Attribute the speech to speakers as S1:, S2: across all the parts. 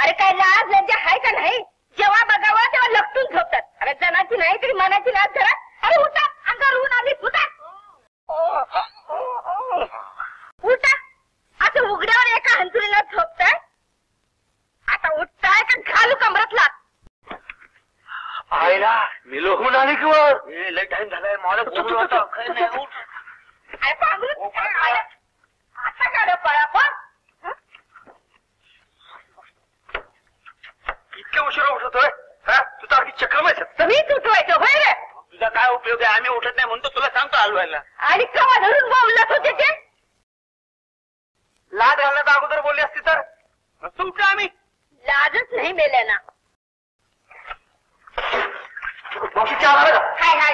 S1: अरे काय लाज लज्जा आहे का नाही? जेव्हा बघावं तेव्हा लपटून झोपतात. अरे जनाची नाही तरी मनाची लाज धरा. अरे उठा, अंगावर ऊन आली, उठा उठा. असं उघड्यावर एका हंतुरीला झोपताय. आता उठताय का घालू कमरात लाग?
S2: आईला मी लोहून आली की वर लय टाइम झालाय मला
S1: आता काढ पळा पण.
S2: इतक्या उशिरा उठतोय तुझा अगदी चक्र माहिती
S1: मी सुटवायचं होय रे?
S2: तुझा काय उपयोग आहे? आम्ही उठत नाही म्हणतो तुला सांगतो हलवायला.
S1: आणि कवा धरून बोलत होते ते?
S2: लाज घालण्याचा अगोदर बोलली असती तर मस्त उठलं आम्ही.
S1: लाजच नाही मेल्याना. हाय हाय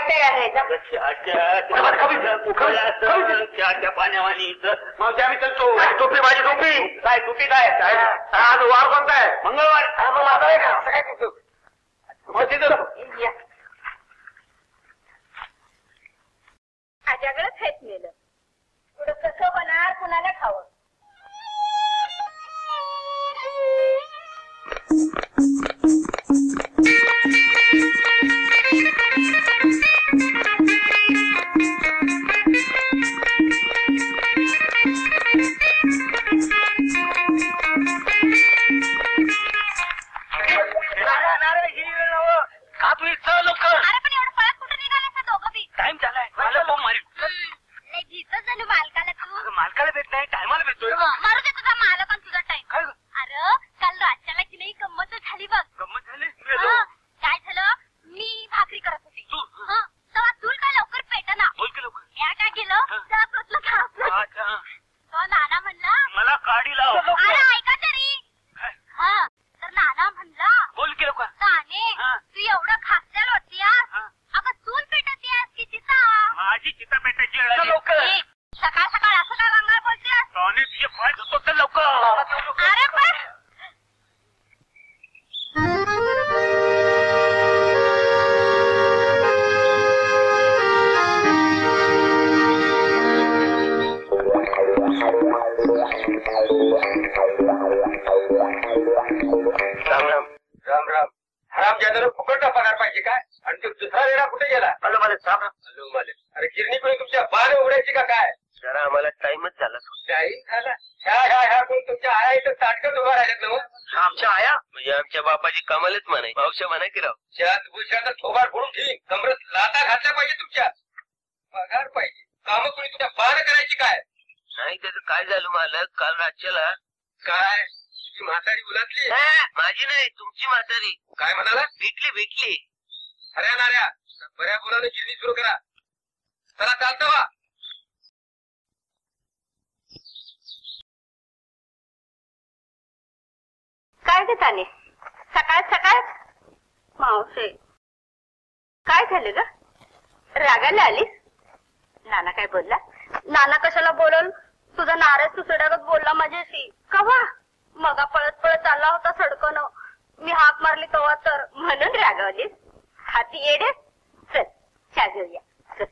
S2: त्या पाण्यावानी मग आम्ही चलतो. टोपी माझी टोपी काय टोपी काय आज वार कोणता आहे? मंगळवार. मग माझा आहे का असं काय करतो?
S1: माझ्याकडेच हेच मेलं. पुढं कसं होणार कुणाला ठावं.
S2: का तू इथं लवकर?
S1: अरे पण एवढं पळत कुठे निघाले दोघं बी?
S2: टाइम झालाय मला तो मारी
S1: नाही भीतच झालं मालकाला तू.
S2: मालकाला भेट नाही टायमाला भेटतोय.
S1: मारू दे तुझा मालक आणि तुझा टाइम.
S2: काय
S1: अरे काल रातच्याला की नाही गंमत झाली बघ.
S2: गंमत झाली?
S1: काय झालं? मी भाकरी करत होते तेव्हा चूल काय लवकर पेटना.
S2: बोल की लवकर.
S1: या काय केलं घासलं. तो नाना म्हणला
S2: मला काढी लाव.
S1: अरे ऐका तरी. हा तर नाना म्हणला
S2: बोल की लवकर.
S1: नाने तू एवढं खासल होती अगं चूल पेटत यास की चिता.
S2: माझी चिता पेटायची वेळ आली. लवकर.
S1: सकाळ सकाळ असं काय वांगाळ बोलतेस?
S2: तुझे पाय धुतो तर लवकर.
S1: अरे पण
S2: राम राम राम राम. हराम ज्याला फुकटचा पगार पाहिजे काय? आणि तो दुसरा वेळा कुठे गेला? हॅलो मालक. राम राम. हॅलो मालक. अरे गिरणी कोणी तुमच्या बाण उघडायची का काय? जरा आम्हाला टाइमच झाला. टाइम झाला? ह्या कोण तुमच्या आया इथं ताटकत उभा राहिल्यात ना? मग आमच्या आया म्हणजे आमच्या बापाची कमालच म्हणाय. मावशा म्हणा की राव. शात भूषाचा थोबार फोडून ठेवी. कमरत लाता घातल्या पाहिजे तुमच्या. पगार पाहिजे. कामं कोणी तुमच्या बाण करायची काय? नाही त्याचं काय झालं मालक? काल रातच्याला काय तुझी म्हातारी उलातली? माझी नाही तुमची म्हातारी. काय म्हणाला? भेटली. अरे नाऱ्या बऱ्या बोलाने गिरणी सुरू करा. चला चालतं वा.
S1: काय ग ताने सकाळ सकाळ? मावशे काय झालं ग? रागाला आलीस? नाना काय बोलला? नाना कशाला बोलल? तुझा नाराज सुसडागत बोलला माझ्याशी. कवा? मगा पळत पळत चालला होता सडकनं. मी हाक मारली तेव्हा तर म्हणून रागावलीस? हाती येडे. चल चहा घेऊया. चल.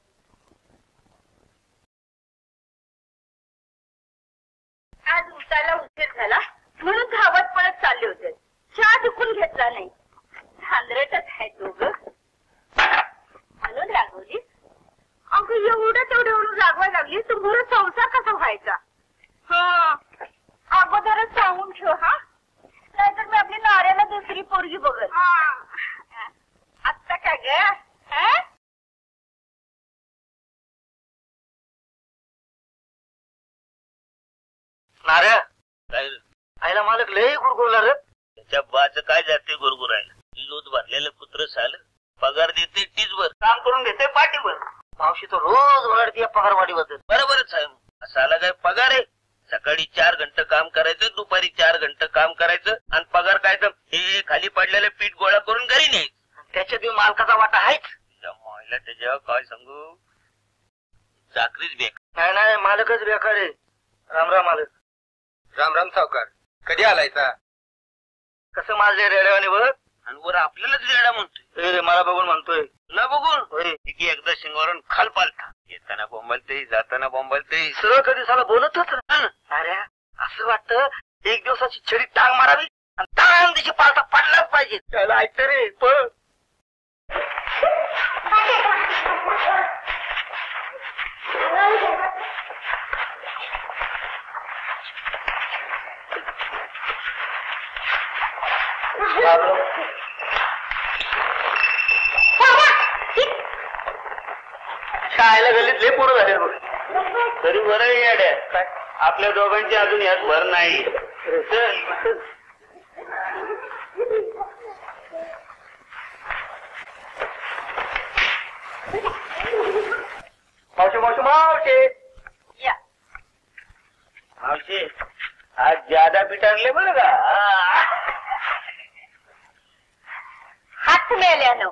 S1: आज उठायला उशीर झाला म्हणून धावत पळत चालले होते. चहा चुकून घेतला नाही. धांदरटच आहे दोघं म्हणून रागवलीस? अगं एवढं तेवढं रागवा लागली तर मुळे संसार कसा व्हायचा? अगोदरच सांगून ठेव हा. नाहीतर मी आपली नाऱ्याला दुसरी पोरगी बघल. आत्ता काय ग?
S2: नाऱ्या आईला मालक लय गुरगुरला रे. त्याच्या बाच काय जाते गुरगुरायला? दूध भरलेलं कुत्र साल पगार देते टीजवर. काम करून घेते पाठीवर. मावशी तो रोज वाढते पगारवाढीबद्दल. बरोबरच साहेब. साला काय पगार आहे? सकाळी 4 घंटे काम करायचं, दुपारी 4 घंटे काम करायचं आणि पगार काय तर हे खाली पडलेलं पीठ गोळा करून घरी न्यायचं. त्याच्यात मालकाचा वाटा आहेच. त्याच्या काय सांगू चाकरीच बेकार. नाही मालकच बेकार आहे. राम राम मालक. राम राम सावकार. कधी आलायचा? कसं माझे रेड्यावाने बघ आणि वर आपल्यालाच रेडा म्हणतोय. मला बघून म्हणतोय ना बघून एकदा शिंगावरून खाल पालथा. येताना बोंबलते जाताना बोंबलते. सरळ कधी साला बोलतच. अरे असं वाटतं एक दिवसाची छडी टांग मारावी ताण दिशी पालता पडलाच पाहिजे. त्याला ऐकतं रे पळ. शाळेला गल्लीत लय पोरं झाले बघ. तरी बरं येड्या काय आपल्या दोघांची अजून यात भर नाही. मावशी मावशी मावशी
S1: या
S2: मावशी आज ज्यादा पीठ आणले बरं का.
S1: हात मेल्यानं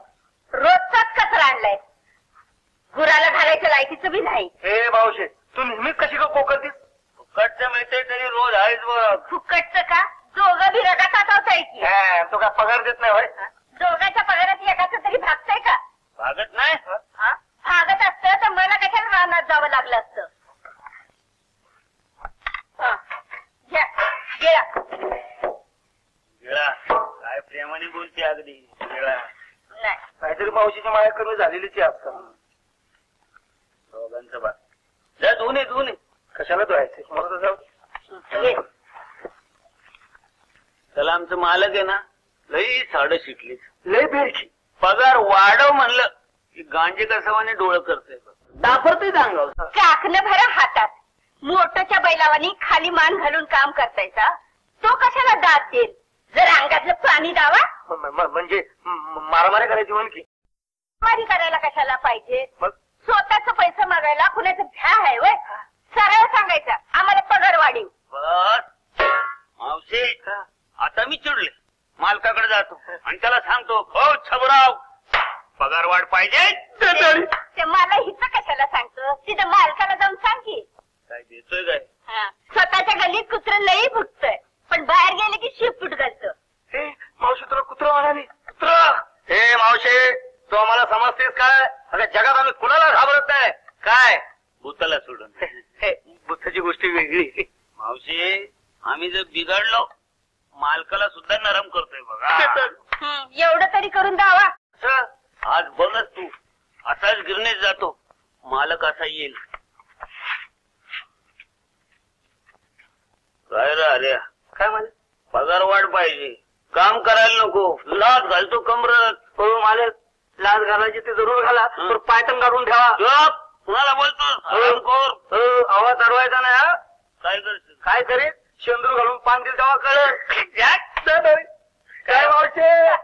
S1: रोजचाच कचरा आणलाय. गुराला घालायच्या लायकीचं बी नाही.
S2: हे मावशी तू नेहमीच कशी का कोकरतीस. फुकटचं मिळते तरी रोज आहेच बघ.
S1: फुकटचं का दोघं बी रगा टाकावताय की.
S2: तो काय पगार देत नाही होय.
S1: दोघांच्या पगारात एकाचं तरी भागतंय का.
S2: भागत नाही.
S1: भागत असतं तर मला कशाला रानात जावं लागलं असतं. घ्या गिळा.
S2: गिळा काय प्रेमाने बोलते अगदी. गिळा
S1: नाही
S2: काहीतरी मावशीची माया कमी झालेलीच आहे आजकाल. दोघांचं बा जा धुवून ये धुवून ये. कशाला धुवायचं मला जाऊ. चला आमचं मालक आहे ना लई साडं शिकली लई बेरची. पगार वाढव म्हणलं की गांजे कसावाने डोळं करतोय. दाखवतोय अंगावर.
S1: काकणं भरा हातात मोठच्या बैलावानी खाली मान घालून काम करतायचा. तो कशाला दात देईल. जर अंगातलं पाणी दावा
S2: म्हणजे मारामारी करायची म्हण की.
S1: मारी करायला कशाला पाहिजे.
S2: मग
S1: स्वतःच पैसे मागायला कुणाचं भ्या आहे वय. सरळ सांगायचं आम्हाला पगार वाढीव.
S2: बस मावशी आता मी चिडले. मालकाकडे जातो आणि त्याला सांगतो हो छबराव पगार वाढ पाहिजे.
S1: ते मला हिचं कशाला सांगतो. तिथं मालकाला जाऊन सांग की.
S2: काय देतोय काय.
S1: स्वतःच्या गल्लीत कुत्रं लई भुकतोय पण बाहेर गेले की शिपूट घालतं.
S2: मावशी तुला कुत्रा म्हणाली. कुत्रा हे मावशी तू आम्हाला समजतेस काय. अगं जगात आम्ही कुणाला घाबरत नाही. काय भूताला सोडून. भूताची गोष्ट वेगळी. मावशी आम्ही जर बिघडलो मालकाला सुद्धा नरम करतोय बघा.
S1: एवढं तरी करून द्यावा.
S2: आज बघच तू असाच गिरणीत जातो मालक असा येईल. काय रे काय म्हणे पगार वाढ पाहिजे. काम करायला नको. लाच घालतो कमरत. हो मालक लाच घालायची ते जरूर घाला तर पायतन काढून ठेवा. कुणाला बोलतो आवाज चढवायचा नाही. हा काय करशील काय करेल शेंदूर घालून पान दिल तेव्हा कळ. काय मावशे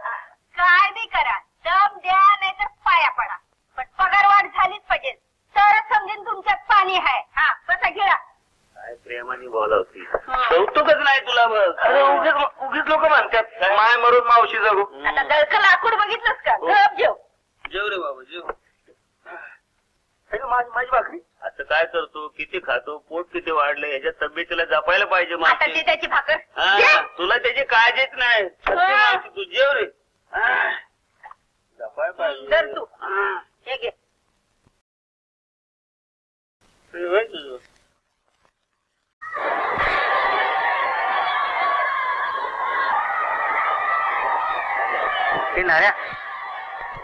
S1: काय बी करा दम द्या नाही तर पाया पडा पण पगार वाढ झालीच पाहिजे. तरच समजेन तुमच्यात पाणी आहे. हा बसा गिळा.
S2: काय प्रेमाने बोलावती. कौतुकच नाही तुला बघ. उगीच लोक म्हणतात माय मरून मावशी जगू.
S1: आता दळकं लाकूड बघितलंस का. गप जेव.
S2: जेव रे बाबा जेव. माझी भाकरी असं काय करतो किती खातो पोट किती वाढलं याच्या तब्येतीला जपायला पाहिजे.
S1: आता ते त्याची भाकर
S2: तुला त्याची काळजीच नाही. तू जेव रे. जपाय पाहिजे.
S1: जर तू हे घे.
S2: तुझं नाऱ्या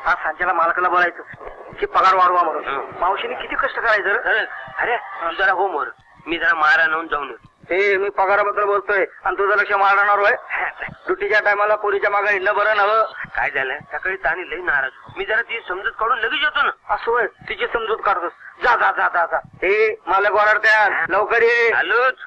S2: हा सांच्याला मालकाला बोलायचं की पगार वाढवा म्हणून. मावशीने किती कष्ट करायचं. अरे तू जरा हो मोर मी जरा मारा नेऊन जाऊन हे मी पगाराबद्दल बोलतोय आणि तुझं लक्ष मारणार होय. ड्युटीच्या टायमाला पोरीच्या मागे हिंडलं बरं नवं. काय झालं सकाळी ताणी लई नाराज. मी जरा ती समजूत काढून लगेच येतो ना. असं होय तिची समजूत काढतोस. जा जा जा जा जा. हे मालक ओरडत्या लवकर ये. आलोच.